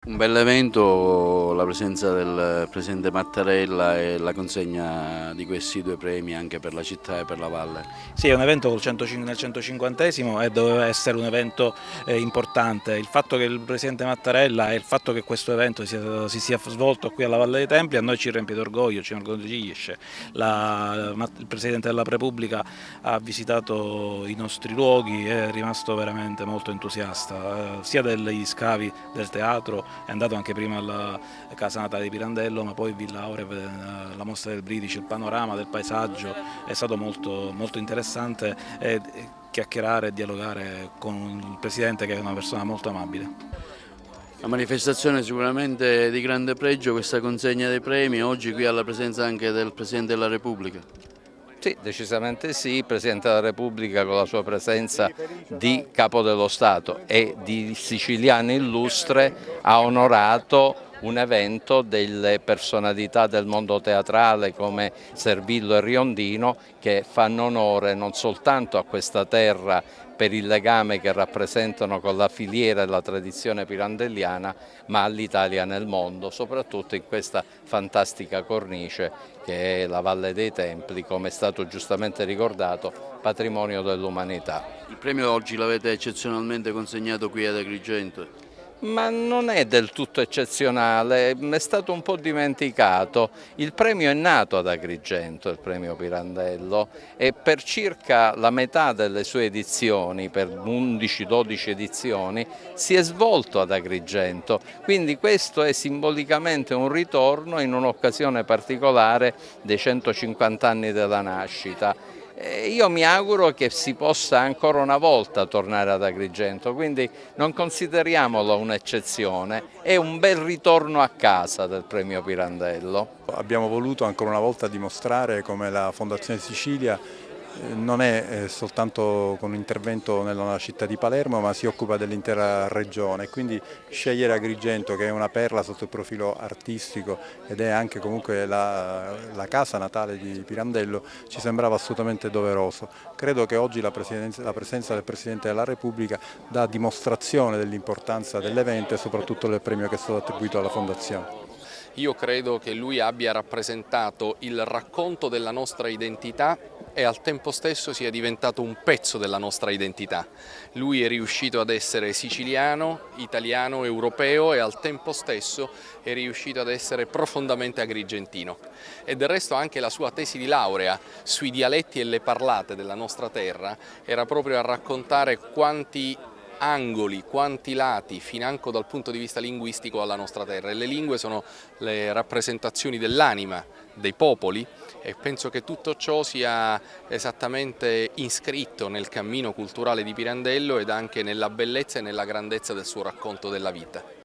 Un bell'evento, la presenza del Presidente Mattarella e la consegna di questi due premi anche per la città e per la Valle. Sì, è un evento nel 150esimo e doveva essere un evento importante. Il fatto che il Presidente Mattarella e il fatto che questo evento si sia svolto qui alla Valle dei Templi a noi ci riempie d'orgoglio, ci orgoglisce. Il Presidente della Repubblica ha visitato i nostri luoghi e è rimasto veramente molto entusiasta, sia degli scavi del teatro, è andato anche prima alla casa natale di Pirandello, ma poi Villa Aurea, la mostra del British, il panorama del paesaggio, è stato molto interessante chiacchierare e dialogare con il Presidente, che è una persona molto amabile. La manifestazione è sicuramente di grande pregio, questa consegna dei premi, oggi qui alla presenza anche del Presidente della Repubblica. Sì, decisamente sì, il Presidente della Repubblica con la sua presenza di Capo dello Stato e di siciliano illustre ha onorato un evento delle personalità del mondo teatrale come Servillo e Riondino, che fanno onore non soltanto a questa terra per il legame che rappresentano con la filiera e la tradizione pirandelliana, ma all'Italia nel mondo, soprattutto in questa fantastica cornice che è la Valle dei Templi, come è stato giustamente ricordato, patrimonio dell'umanità. Il premio oggi l'avete eccezionalmente consegnato qui ad Agrigento. Ma non è del tutto eccezionale, è stato un po' dimenticato. Il premio è nato ad Agrigento, il premio Pirandello, e per circa la metà delle sue edizioni, per 11-12 edizioni, si è svolto ad Agrigento. Quindi questo è simbolicamente un ritorno in un'occasione particolare dei 150 anni della nascita. Io mi auguro che si possa ancora una volta tornare ad Agrigento, quindi non consideriamolo un'eccezione, è un bel ritorno a casa del premio Pirandello. Abbiamo voluto ancora una volta dimostrare come la Fondazione Sicilia non è soltanto con un intervento nella città di Palermo, ma si occupa dell'intera regione, quindi scegliere Agrigento, che è una perla sotto il profilo artistico ed è anche comunque la casa natale di Pirandello, ci sembrava assolutamente doveroso. Credo che oggi la presenza del Presidente della Repubblica dà dimostrazione dell'importanza dell'evento e soprattutto del premio che è stato attribuito alla Fondazione. Io credo che lui abbia rappresentato il racconto della nostra identità e al tempo stesso sia diventato un pezzo della nostra identità. Lui è riuscito ad essere siciliano, italiano, europeo e al tempo stesso è riuscito ad essere profondamente agrigentino. E del resto anche la sua tesi di laurea sui dialetti e le parlate della nostra terra era proprio a raccontare quanti angoli, quanti lati, financo dal punto di vista linguistico alla nostra terra, e le lingue sono le rappresentazioni dell'anima dei popoli e penso che tutto ciò sia esattamente iscritto nel cammino culturale di Pirandello ed anche nella bellezza e nella grandezza del suo racconto della vita.